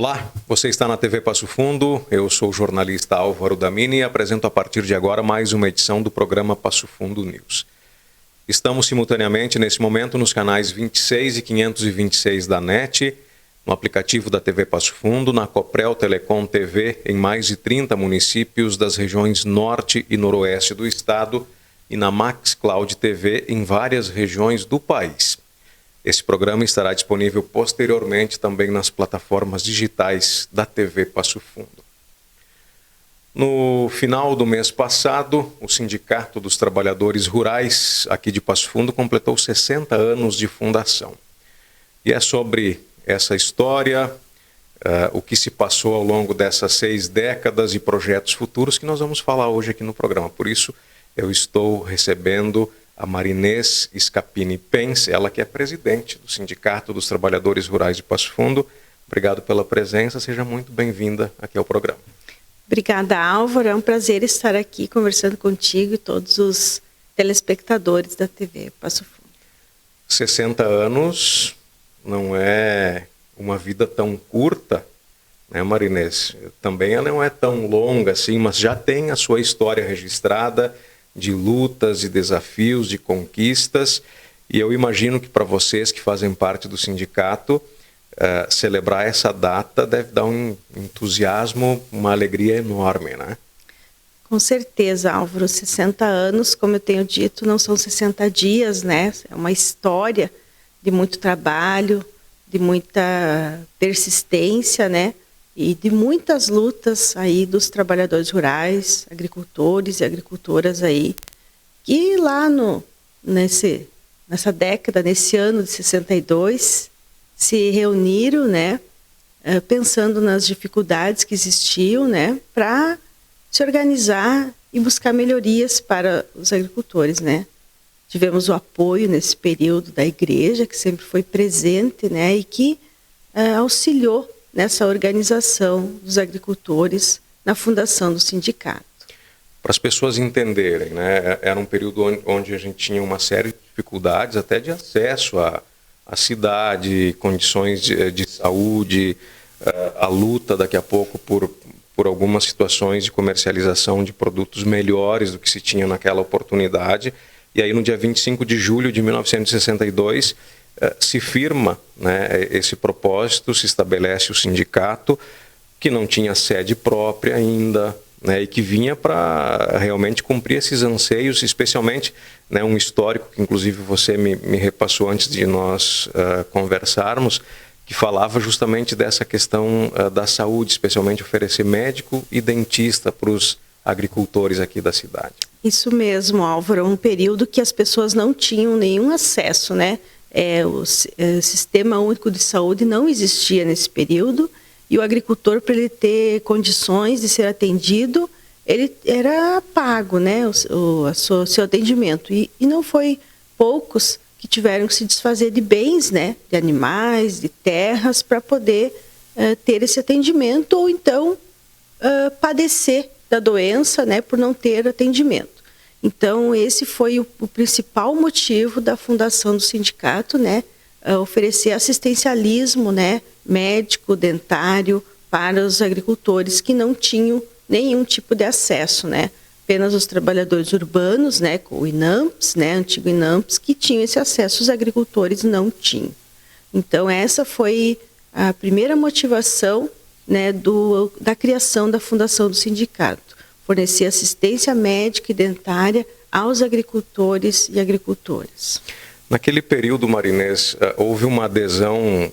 Olá, você está na TV Passo Fundo, eu sou o jornalista Álvaro Damini e apresento a partir de agora mais uma edição do programa Passo Fundo News. Estamos simultaneamente nesse momento nos canais 26 e 526 da NET, no aplicativo da TV Passo Fundo, na Coprel Telecom TV em mais de 30 municípios das regiões norte e noroeste do estado e na Max Cloud TV em várias regiões do país. Esse programa estará disponível posteriormente também nas plataformas digitais da TV Passo Fundo. No final do mês passado, o Sindicato dos Trabalhadores Rurais aqui de Passo Fundo completou 60 anos de fundação. E é sobre essa história, o que se passou ao longo dessas 6 décadas e projetos futuros que nós vamos falar hoje aqui no programa. Por isso, eu estou recebendo a Marinês Scapini Pence, ela que é presidente do Sindicato dos Trabalhadores Rurais de Passo Fundo. Obrigado pela presença, seja muito bem-vinda aqui ao programa. Obrigada, Álvaro. É um prazer estar aqui conversando contigo e todos os telespectadores da TV Passo Fundo. 60 anos não é uma vida tão curta, né, Marinês? Também ela não é tão longa assim, mas já tem a sua história registrada, de lutas, de desafios, de conquistas, e eu imagino que para vocês que fazem parte do sindicato, celebrar essa data deve dar um entusiasmo, uma alegria enorme, né? Com certeza, Álvaro. 60 anos, como eu tenho dito, não são 60 dias, né? É uma história de muito trabalho, de muita persistência, né? E de muitas lutas aí dos trabalhadores rurais, agricultores e agricultoras aí, que lá nessa década, nesse ano de 62, se reuniram, né, pensando nas dificuldades que existiam, né, para se organizar e buscar melhorias para os agricultores, né. Tivemos o apoio nesse período da igreja, que sempre foi presente, né, e que auxiliou nessa organização dos agricultores na fundação do sindicato. Para as pessoas entenderem, né, era um período onde a gente tinha uma série de dificuldades até de acesso à cidade, condições de saúde, a luta daqui a pouco por algumas situações de comercialização de produtos melhores do que se tinha naquela oportunidade. E aí no dia 25 de julho de 1962, se firma, né, esse propósito, se estabelece o sindicato, que não tinha sede própria ainda, né, e que vinha para realmente cumprir esses anseios, especialmente, né, um histórico que inclusive você me repassou antes de nós conversarmos, que falava justamente dessa questão da saúde, especialmente oferecer médico e dentista para os agricultores aqui da cidade. Isso mesmo, Álvaro, um período que as pessoas não tinham nenhum acesso, né? O Sistema Único de Saúde não existia nesse período e o agricultor, para ele ter condições de ser atendido, ele era pago, né, o seu atendimento. E não foi poucos que tiveram que se desfazer de bens, né, de animais, de terras, para poder ter esse atendimento ou então padecer da doença, né, por não ter atendimento. Então, esse foi o principal motivo da fundação do sindicato, né? Oferecer assistencialismo, né, médico, dentário, para os agricultores que não tinham nenhum tipo de acesso, né? Apenas os trabalhadores urbanos, né, com o INAMPS, né, antigo INAMPS, que tinham esse acesso, os agricultores não tinham. Então, essa foi a primeira motivação, né, da criação da fundação do sindicato. Fornecer assistência médica e dentária aos agricultores e agricultoras. Naquele período, Marinês, houve uma adesão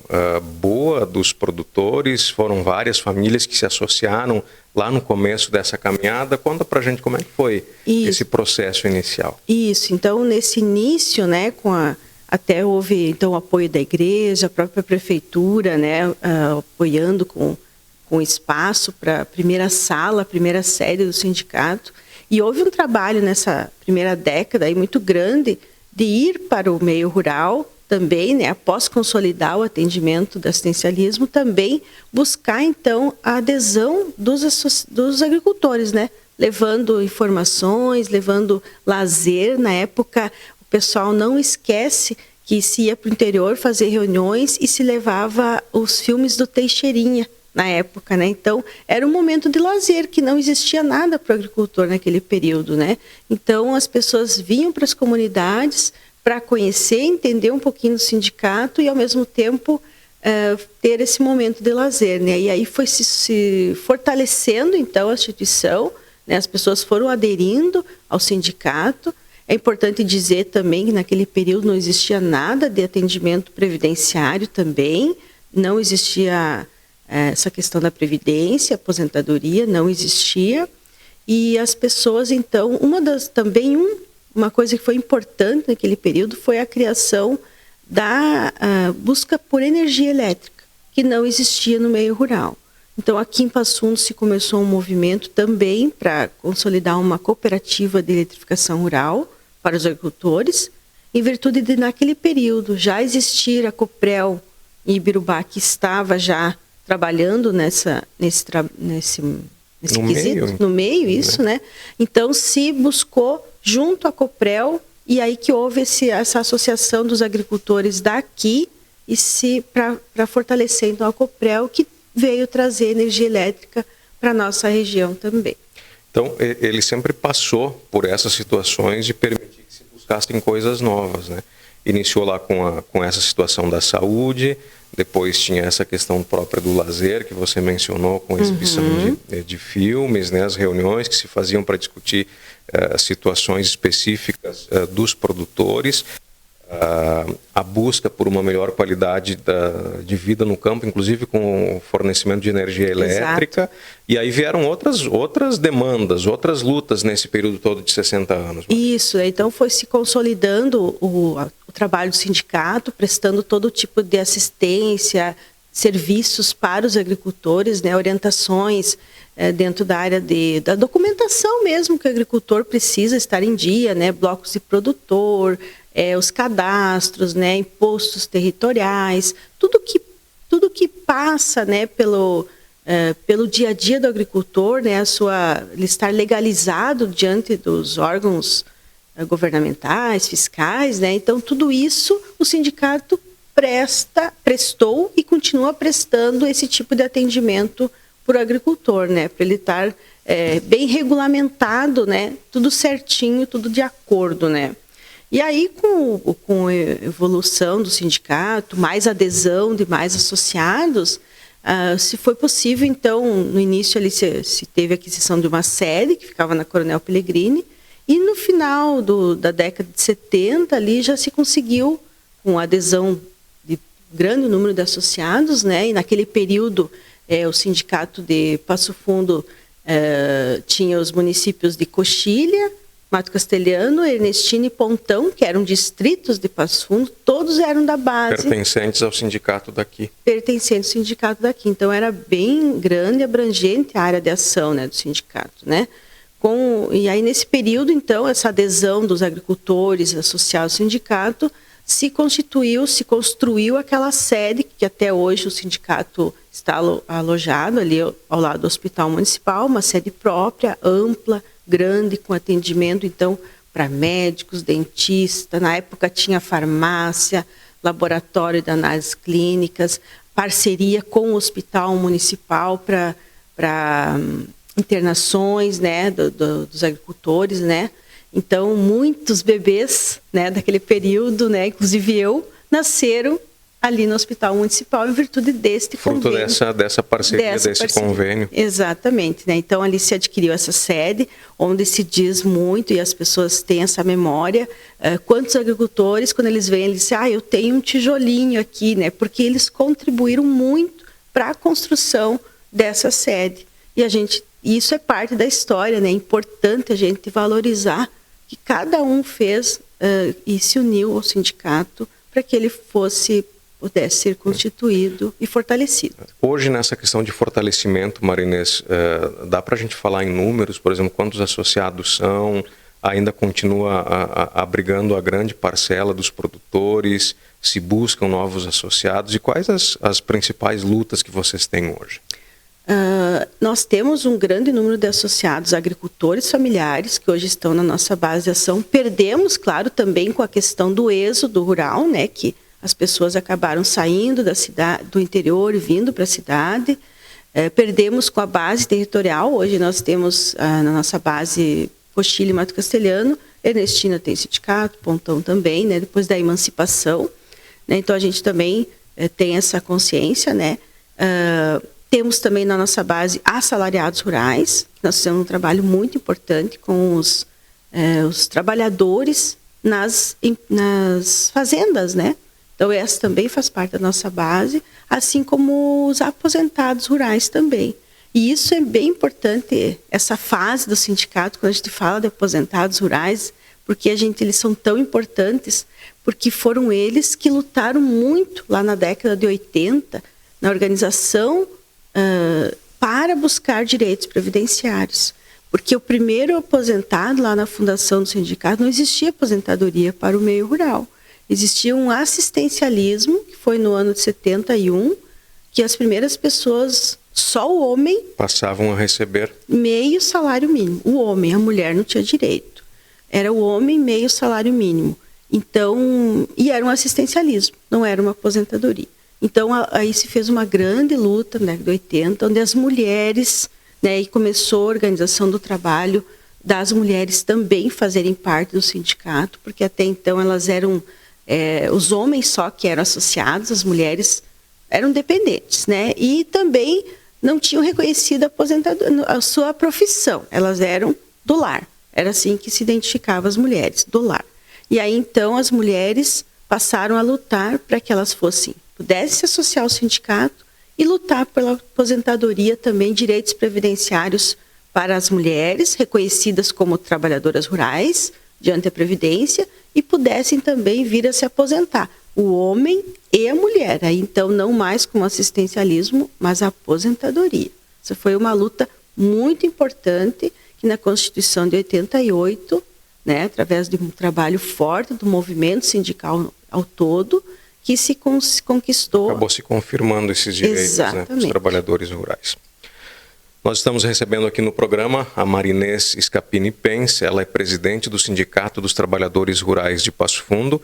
boa dos produtores, foram várias famílias que se associaram lá no começo dessa caminhada. Conta pra gente como é que foi esse processo inicial. Isso, então nesse início, né, até houve então o apoio da igreja, a própria prefeitura, né, apoiando com espaço para a primeira sala, a primeira sede do sindicato. E houve um trabalho nessa primeira década aí muito grande de ir para o meio rural também, né, após consolidar o atendimento do assistencialismo, também buscar então a adesão dos agricultores, né, levando informações, levando lazer. Na época, o pessoal não esquece que se ia para o interior fazer reuniões e se levava os filmes do Teixeirinha, na época, né? Então, era um momento de lazer, que não existia nada para o agricultor naquele período, né? Então, as pessoas vinham para as comunidades para conhecer, entender um pouquinho do sindicato e, ao mesmo tempo, ter esse momento de lazer, né? E aí foi se fortalecendo, então, a instituição, né? As pessoas foram aderindo ao sindicato. É importante dizer também que naquele período não existia nada de atendimento previdenciário também, não existia essa questão da previdência, aposentadoria, não existia. E as pessoas, então, uma coisa que foi importante naquele período foi a criação da busca por energia elétrica, que não existia no meio rural. Então, aqui em Passo Fundo se começou um movimento também para consolidar uma cooperativa de eletrificação rural para os agricultores, em virtude de, naquele período, já existir a Coprel em Ibirubá, que estava já trabalhando nesse quesito, no meio, isso, né? Então, se buscou junto à Coprel, e aí que houve essa associação dos agricultores daqui, para fortalecer então a Coprel, que veio trazer energia elétrica para a nossa região também. Então, ele sempre passou por essas situações de permitir que se buscassem coisas novas, né? Iniciou lá com essa situação da saúde, depois tinha essa questão própria do lazer, que você mencionou, com a exibição de filmes, né? As reuniões que se faziam para discutir situações específicas dos produtores, a busca por uma melhor qualidade de vida no campo, inclusive com o fornecimento de energia elétrica. Exato. E aí vieram outras demandas, outras lutas nesse período todo de 60 anos. Isso, então foi se consolidando o trabalho do sindicato, prestando todo tipo de assistência, serviços para os agricultores, né, orientações dentro da área da documentação mesmo, que o agricultor precisa estar em dia, né, blocos de produtor, os cadastros, né, impostos territoriais, tudo que passa, né, pelo dia a dia do agricultor, né, ele estar legalizado diante dos órgãos governamentais, fiscais, né, então tudo isso o sindicato prestou e continua prestando esse tipo de atendimento para o agricultor, né, para ele estar bem regulamentado, né, tudo certinho, tudo de acordo, né. E aí, com a evolução do sindicato, mais adesão de mais associados, se foi possível, então, no início ali se teve a aquisição de uma sede, que ficava na Coronel Pellegrini, e no final da década de 70, ali já se conseguiu, com a adesão de grande número de associados, né, e naquele período o sindicato de Passo Fundo tinha os municípios de Coxilha, Mato Castelhano, Ernestina e Pontão, que eram distritos de Passo Fundo, todos eram da base. Pertencentes ao sindicato daqui. Pertencentes ao sindicato daqui. Então, era bem grande e abrangente a área de ação, né, do sindicato, né? E aí, nesse período, então, essa adesão dos agricultores associados ao sindicato se construiu aquela sede que até hoje o sindicato está alojado ali ao lado do Hospital Municipal, uma sede própria, ampla, grande, com atendimento, então, para médicos, dentistas. Na época tinha farmácia, laboratório de análises clínicas, parceria com o Hospital Municipal para internações, né, dos agricultores, né. Então, muitos bebês, né, daquele período, né, inclusive eu, nasceram ali no Hospital Municipal em virtude deste convênio. Fruto dessa parceria, desse convênio. Exatamente, né? Então, ali se adquiriu essa sede, onde se diz muito, e as pessoas têm essa memória, quantos agricultores, quando eles vêm, eles dizem, eu tenho um tijolinho aqui, né? Porque eles contribuíram muito para a construção dessa sede. E isso é parte da história, né? É importante a gente valorizar que cada um fez e se uniu ao sindicato para que ele pudesse ser constituído e fortalecido. Hoje, nessa questão de fortalecimento, Marinês, dá para a gente falar em números, por exemplo, quantos associados são, ainda continua abrigando a grande parcela dos produtores, se buscam novos associados, e quais as principais lutas que vocês têm hoje? Nós temos um grande número de associados agricultores familiares que hoje estão na nossa base de ação. Perdemos, claro, também com a questão do êxodo rural, né, que as pessoas acabaram saindo da cidade, do interior e vindo para a cidade. Perdemos com a base territorial. Hoje nós temos na nossa base Coxilha e Mato Castelhano, Ernestina tem sindicato, Pontão também, né, depois da emancipação, né, então a gente também tem essa consciência, né. Temos também na nossa base assalariados rurais. Nós temos um trabalho muito importante com os trabalhadores nas fazendas, né. Então essa também faz parte da nossa base, assim como os aposentados rurais também. E isso é bem importante, essa fase do sindicato, quando a gente fala de aposentados rurais, porque eles são tão importantes, porque foram eles que lutaram muito lá na década de 80, na organização para buscar direitos previdenciários. Porque o primeiro aposentado lá na fundação do sindicato não existia aposentadoria para o meio rural. Existia um assistencialismo, que foi no ano de 71, que as primeiras pessoas, só o homem... passavam a receber meio salário mínimo. O homem, a mulher não tinha direito. Era o homem meio salário mínimo. Então, e era um assistencialismo, não era uma aposentadoria. Então, aí se fez uma grande luta na década de 80, onde as mulheres, né, e começou a organização do trabalho das mulheres também fazerem parte do sindicato, porque até então elas eram... os homens só que eram associados, as mulheres eram dependentes, né? E também não tinham reconhecido a sua profissão, elas eram do lar. Era assim que se identificavam as mulheres, do lar. E aí então as mulheres passaram a lutar para que elas pudessem se associar ao sindicato e lutar pela aposentadoria também, direitos previdenciários para as mulheres, reconhecidas como trabalhadoras rurais, diante da Previdência, e pudessem também vir a se aposentar, o homem e a mulher. Aí, então, não mais como assistencialismo, mas a aposentadoria. Essa foi uma luta muito importante, que na Constituição de 88, né, através de um trabalho forte do movimento sindical ao todo, que se conquistou... Acabou se confirmando esses direitos, né, dos trabalhadores rurais. Nós estamos recebendo aqui no programa a Marinês Scapini Pence. Ela é presidente do Sindicato dos Trabalhadores Rurais de Passo Fundo,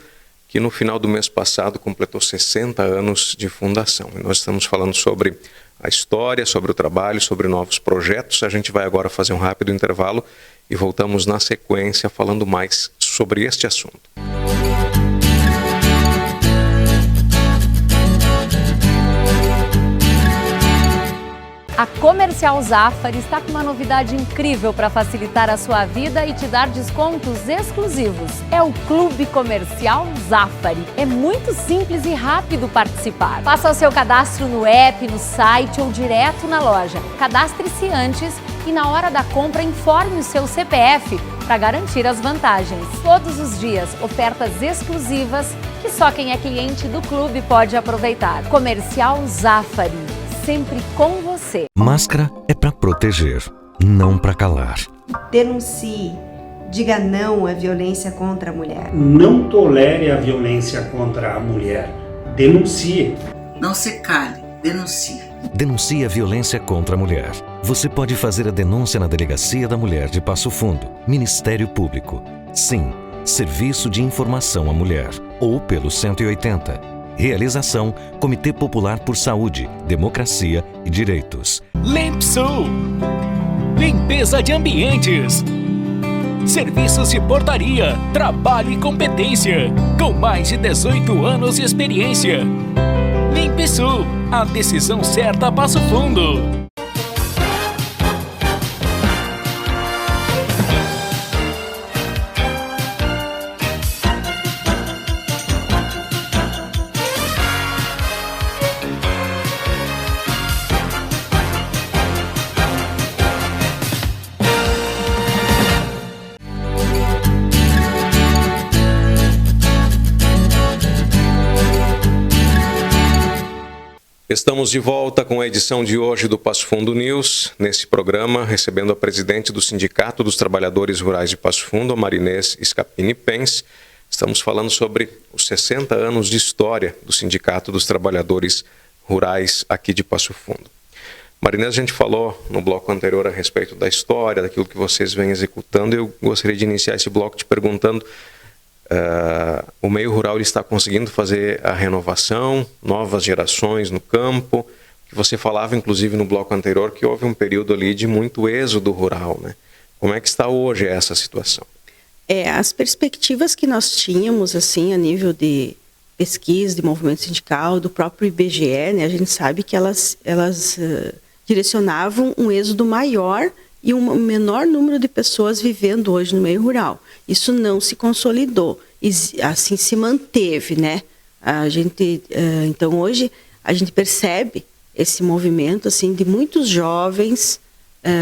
que no final do mês passado completou 60 anos de fundação. E nós estamos falando sobre a história, sobre o trabalho, sobre novos projetos. A gente vai agora fazer um rápido intervalo e voltamos na sequência falando mais sobre este assunto. A Comercial Zafari está com uma novidade incrível para facilitar a sua vida e te dar descontos exclusivos. É o Clube Comercial Zafari. É muito simples e rápido participar. Faça o seu cadastro no app, no site ou direto na loja. Cadastre-se antes e na hora da compra informe o seu CPF para garantir as vantagens. Todos os dias, ofertas exclusivas que só quem é cliente do clube pode aproveitar. Comercial Zafari. Sempre com você. Máscara é para proteger, não para calar. Denuncie. Diga não à violência contra a mulher. Não tolere a violência contra a mulher. Denuncie. Não se cale. Denuncie. Denuncie a violência contra a mulher. Você pode fazer a denúncia na Delegacia da Mulher de Passo Fundo, Ministério Público. Sim, Serviço de Informação à Mulher. Ou pelo 180. Realização: Comitê Popular por Saúde, Democracia e Direitos. Limpsul, limpeza de ambientes, serviços de portaria, trabalho e competência, com mais de 18 anos de experiência. Limpsul, a decisão certa a Passo Fundo. Estamos de volta com a edição de hoje do Passo Fundo News. Nesse programa, recebendo a presidente do Sindicato dos Trabalhadores Rurais de Passo Fundo, a Marinês Scapini Pence. Estamos falando sobre os 60 anos de história do Sindicato dos Trabalhadores Rurais aqui de Passo Fundo. Marinês, a gente falou no bloco anterior a respeito da história, daquilo que vocês vêm executando. Eu gostaria de iniciar esse bloco te perguntando: o meio rural ele está conseguindo fazer a renovação, novas gerações no campo? O que Você falava, inclusive, no bloco anterior, que houve um período ali de muito êxodo rural, né? Como é que está hoje essa situação? As perspectivas que nós tínhamos, assim, a nível de pesquisa, de movimento sindical, do próprio IBGE, né, a gente sabe que elas direcionavam um êxodo maior e um menor número de pessoas vivendo hoje no meio rural. Isso não se consolidou, assim se manteve, né? Então hoje a gente percebe esse movimento assim de muitos jovens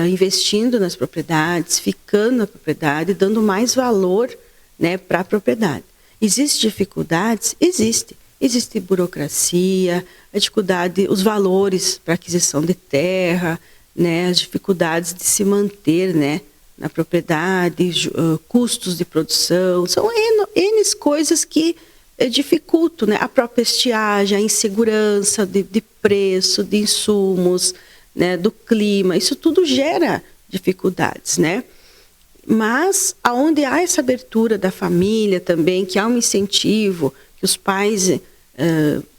investindo nas propriedades, ficando na propriedade, dando mais valor, né, para a propriedade. Existem dificuldades? Existe burocracia, a dificuldade, os valores para aquisição de terra, né, as dificuldades de se manter, né, na propriedade, custos de produção, são N coisas que dificultam, né, a própria estiagem, a insegurança de preço, de insumos, né, do clima, isso tudo gera dificuldades, né? Mas aonde há essa abertura da família também, que há um incentivo, que os pais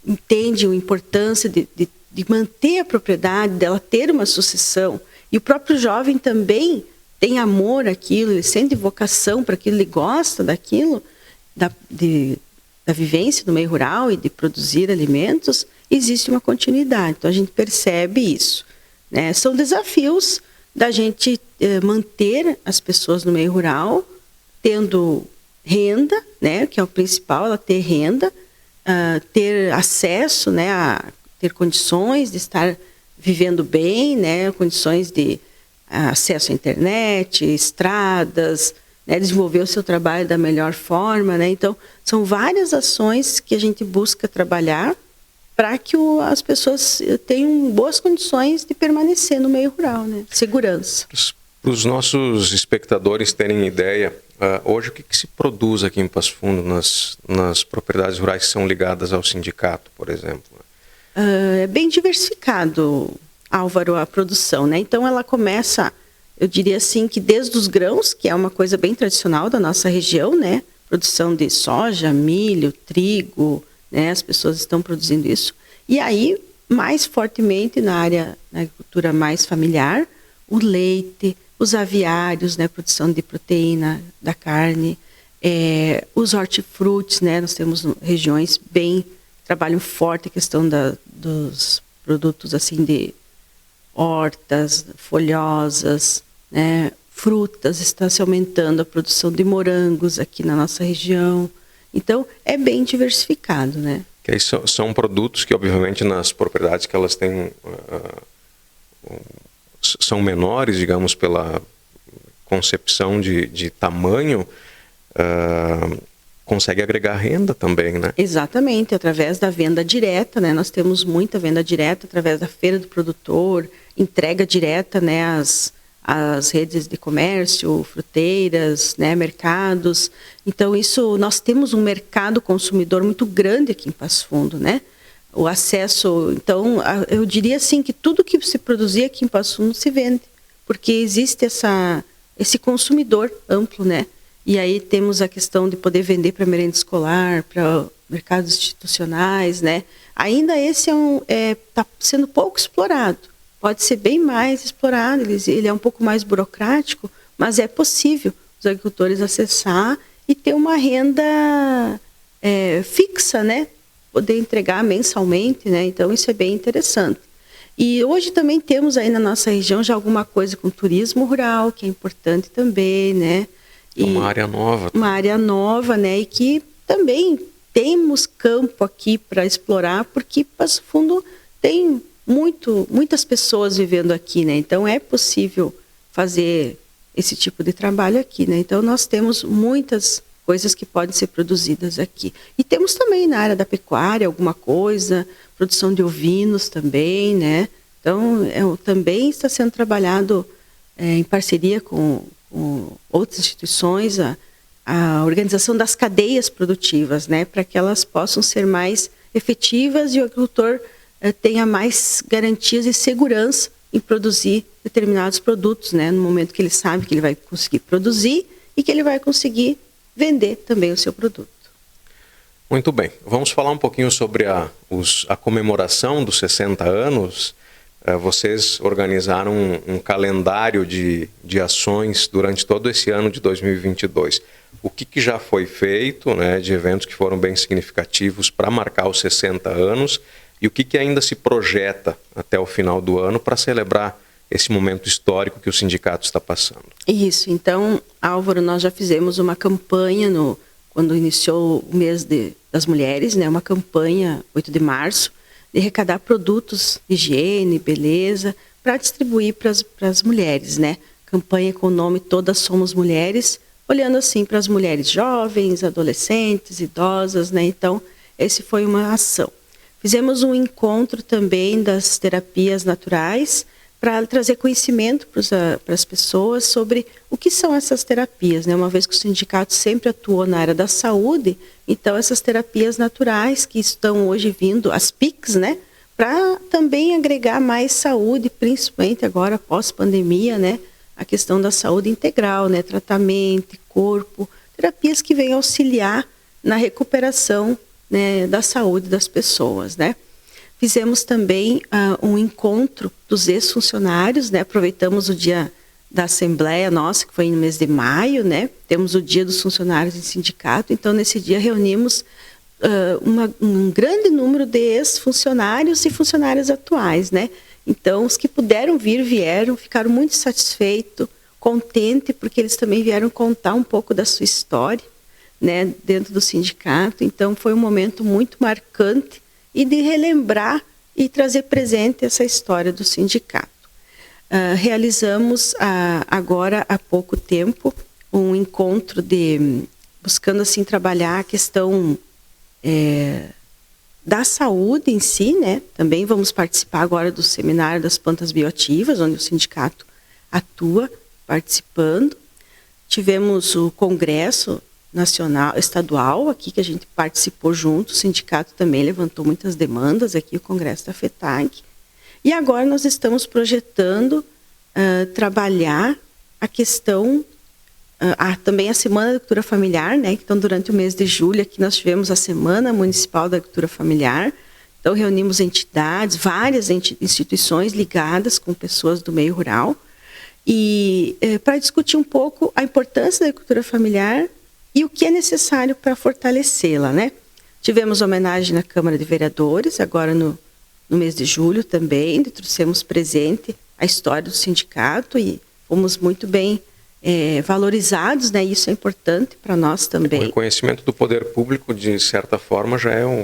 entendem a importância de manter a propriedade, dela ter uma sucessão, e o próprio jovem também tem amor àquilo, ele sente vocação para aquilo, ele gosta daquilo, da vivência do meio rural e de produzir alimentos, existe uma continuidade. Então a gente percebe isso, né? São desafios da gente manter as pessoas no meio rural, tendo renda, né, que é o principal, ela ter renda, ter acesso, né, a ter condições de estar vivendo bem, né, condições de acesso à internet, estradas, né, desenvolver o seu trabalho da melhor forma, né? Então, são várias ações que a gente busca trabalhar para que as pessoas tenham boas condições de permanecer no meio rural, né? Segurança. Para os nossos espectadores terem ideia, hoje o que se produz aqui em Passo Fundo nas propriedades rurais que são ligadas ao sindicato, por exemplo? É bem diversificado, Álvaro, a produção, né? Então ela começa, eu diria assim, que desde os grãos, que é uma coisa bem tradicional da nossa região, né? Produção de soja, milho, trigo, né? As pessoas estão produzindo isso. E aí, mais fortemente na agricultura mais familiar, o leite, os aviários, né? Produção de proteína da carne, os hortifrutis, né? Nós temos regiões trabalham forte a questão dos produtos assim de hortas, folhosas, né? Frutas, está se aumentando a produção de morangos aqui na nossa região. Então, é bem diversificado, né? Que aí são produtos que, obviamente, nas propriedades que elas têm, são menores, digamos, pela concepção de tamanho, consegue agregar renda também, né? Exatamente, através da venda direta, né? Nós temos muita venda direta através da feira do produtor, entrega direta, né, às redes de comércio, fruteiras, né, mercados. Então nós temos um mercado consumidor muito grande aqui em Passo Fundo, né? O acesso, então, eu diria assim que tudo que se produzir aqui em Passo Fundo se vende, porque existe esse consumidor amplo, né? E aí temos a questão de poder vender para merenda escolar, para mercados institucionais, né? Ainda esse está sendo pouco explorado. Pode ser bem mais explorado, ele é um pouco mais burocrático, mas é possível os agricultores acessar e ter uma renda fixa, né? Poder entregar mensalmente, né? Então isso é bem interessante. E hoje também temos aí na nossa região já alguma coisa com turismo rural, que é importante também, né? Uma área nova. Uma área nova, né? E que também temos campo aqui para explorar, porque Passo Fundo tem muitas pessoas vivendo aqui, né? Então é possível fazer esse tipo de trabalho aqui, né? Então nós temos muitas coisas que podem ser produzidas aqui. E temos também na área da pecuária alguma coisa, produção de ovinos também, né? Então também está sendo trabalhado em parceria com outras instituições, a organização das cadeias produtivas, né? Para que elas possam ser mais efetivas e o agricultor tenha mais garantias e segurança em produzir determinados produtos, né? No momento que ele sabe que ele vai conseguir produzir e que ele vai conseguir vender também o seu produto. Muito bem. Vamos falar um pouquinho sobre a comemoração dos 60 anos. vocês organizaram um calendário de ações durante todo esse ano de 2022. O que já foi feito, né, de eventos que foram bem significativos para marcar os 60 anos e o que ainda se projeta até o final do ano para celebrar esse momento histórico que o sindicato está passando? Isso. Então, Álvaro, nós já fizemos uma campanha quando iniciou o mês das mulheres, né, uma campanha 8 de março, de arrecadar produtos de higiene, beleza, para distribuir para as mulheres, né? Campanha com o nome Todas Somos Mulheres, olhando assim para as mulheres jovens, adolescentes, idosas, né? Então, esse foi uma ação. Fizemos um encontro também das terapias naturais para trazer conhecimento para as pessoas sobre o que são essas terapias, né? Uma vez que o sindicato sempre atuou na área da saúde, então essas terapias naturais que estão hoje vindo, as PICs, né? Para também agregar mais saúde, principalmente agora pós-pandemia, né? A questão da saúde integral, né? Tratamento, corpo, terapias que vêm auxiliar na recuperação, né, da saúde das pessoas, né? Fizemos também um encontro dos ex-funcionários, né? Aproveitamos o dia da Assembleia nossa, que foi no mês de maio, né? Temos o dia dos funcionários em sindicato, então nesse dia reunimos um grande número de ex-funcionários e funcionários atuais, né? Então, os que puderam vir, vieram, ficaram muito satisfeitos, contentes, porque eles também vieram contar um pouco da sua história, né, dentro do sindicato. Então, foi um momento muito marcante e de relembrar e trazer presente essa história do sindicato. Realizamos agora há pouco tempo um encontro buscando assim trabalhar a questão da saúde em si, né? Também vamos participar agora do seminário das plantas bioativas, onde o sindicato atua participando. Tivemos o congresso nacional, estadual aqui, que a gente participou junto, o sindicato também levantou muitas demandas aqui, o congresso da FETAG. E agora nós estamos projetando trabalhar a questão, também a Semana da Agricultura Familiar, né? Então, durante o mês de julho, aqui nós tivemos a Semana Municipal da Agricultura Familiar. Então, reunimos entidades, várias instituições ligadas com pessoas do meio rural, e para discutir um pouco a importância da agricultura familiar e o que é necessário para fortalecê-la, né? Tivemos homenagem na Câmara de Vereadores, agora no mês de julho também, trouxemos presente a história do sindicato e fomos muito bem valorizados, né? Isso é importante para nós também. O reconhecimento do poder público, de certa forma, já é uma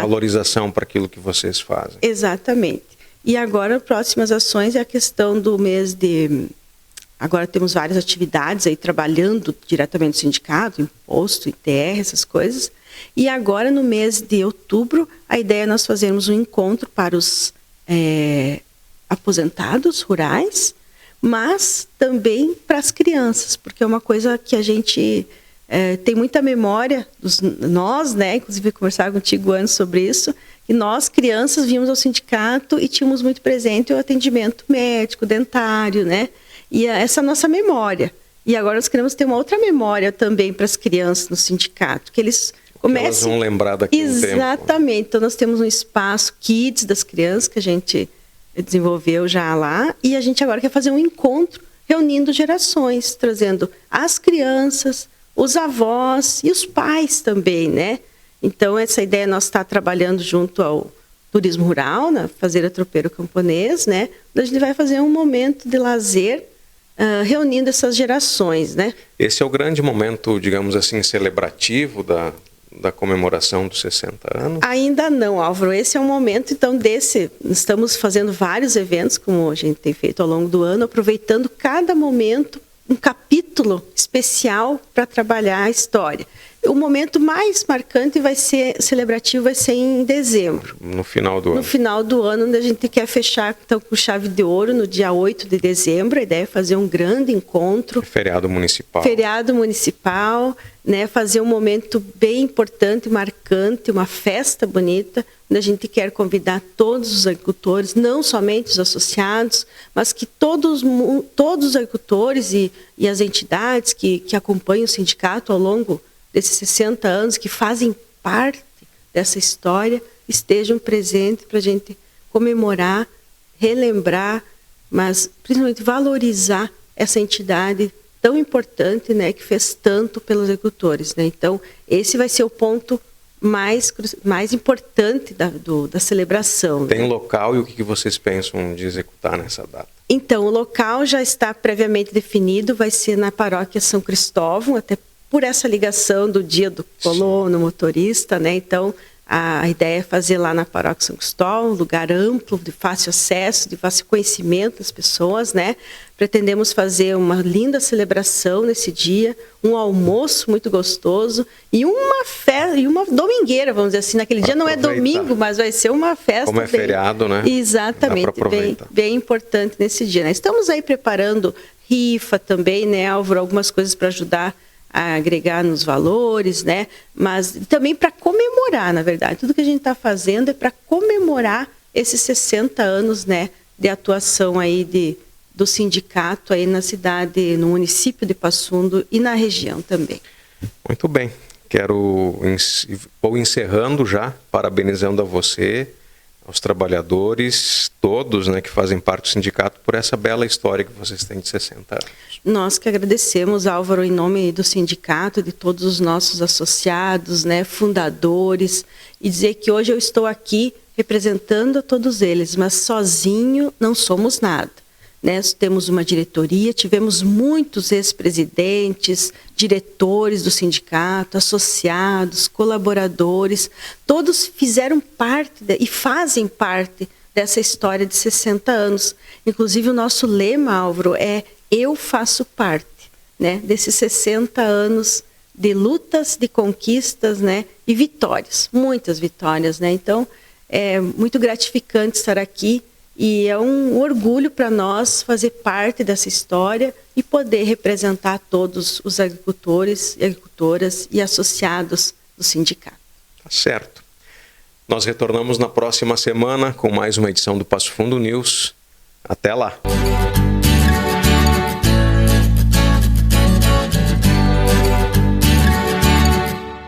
valorização para aquilo que vocês fazem. Exatamente. E agora, próximas ações é a questão do mês de... Agora temos várias atividades aí trabalhando diretamente no sindicato, imposto, ITR, essas coisas. E agora, no mês de outubro, a ideia é nós fazermos um encontro para os aposentados rurais, mas também para as crianças, porque é uma coisa que a gente tem muita memória, nós, né, inclusive conversar contigo antes sobre isso, que nós, crianças, vínhamos ao sindicato e tínhamos muito presente o atendimento médico, dentário, né? E essa nossa memória. E agora nós queremos ter uma outra memória também para as crianças no sindicato, que eles comecem... Elas vão lembrar daqui a um tempo. Exatamente. Então nós temos um espaço Kids das crianças que a gente desenvolveu já lá, e a gente agora quer fazer um encontro reunindo gerações, trazendo as crianças, os avós e os pais também, né? Então essa ideia nós está trabalhando junto ao turismo rural, na Fazeira Tropeiro Camponês, né? A gente vai fazer um momento de lazer reunindo essas gerações, né? Esse é o grande momento, digamos assim, celebrativo da comemoração dos 60 anos? Ainda não, Álvaro. Esse é um momento, então, estamos fazendo vários eventos, como a gente tem feito ao longo do ano, aproveitando cada momento, um capítulo especial para trabalhar a história. O momento mais marcante celebrativo vai ser em dezembro. No final do ano. No final do ano, onde a gente quer fechar então, com chave de ouro no dia 8 de dezembro. A ideia é fazer um grande encontro. Feriado municipal. Feriado municipal, né? Fazer um momento bem importante, marcante, uma festa bonita, onde a gente quer convidar todos os agricultores, não somente os associados, mas que todos os agricultores e as entidades que acompanham o sindicato ao longo desses 60 anos, que fazem parte dessa história, estejam presentes para a gente comemorar relembrar, mas principalmente valorizar essa entidade tão importante, né, que fez tanto pelos agricultores, né? Então, esse vai ser o ponto mais importante da celebração. Tem né? local e o que vocês pensam de executar nessa data? Então, o local já está previamente definido, vai ser na paróquia São Cristóvão, até por essa ligação do dia do colono, motorista, né? Então, a ideia é fazer lá na paróquia São Cristóvão, um lugar amplo, de fácil acesso, de fácil conhecimento das pessoas, né? Pretendemos fazer uma linda celebração nesse dia, um almoço muito gostoso e uma festa, e uma domingueira, vamos dizer assim. Naquele dia não é domingo, mas vai ser uma festa. Como é feriado, né? Exatamente, bem importante nesse dia, né? Estamos aí preparando rifa também, né, Álvaro? Algumas coisas para ajudar a agregar nos valores, né? Mas também para comemorar, na verdade. Tudo que a gente está fazendo é para comemorar esses 60 anos, né, de atuação aí do sindicato aí na cidade, no município de Passo Fundo e na região também. Muito bem. Vou encerrando já, parabenizando a você, aos trabalhadores, todos, né, que fazem parte do sindicato, por essa bela história que vocês têm de 60 anos. Nós que agradecemos, Álvaro, em nome do sindicato, de todos os nossos associados, né, fundadores, e dizer que hoje eu estou aqui representando a todos eles, mas sozinho não somos nada. Nós temos uma diretoria, tivemos muitos ex-presidentes, diretores do sindicato, associados, colaboradores, todos fizeram parte e fazem parte dessa história de 60 anos. Inclusive o nosso lema, Álvaro, é "Eu faço parte", né, desses 60 anos de lutas, de conquistas, né, e vitórias, muitas vitórias, né? Então, é muito gratificante estar aqui. E é um orgulho para nós fazer parte dessa história e poder representar todos os agricultores e agricultoras e associados do sindicato. Tá certo. Nós retornamos na próxima semana com mais uma edição do Passo Fundo News. Até lá!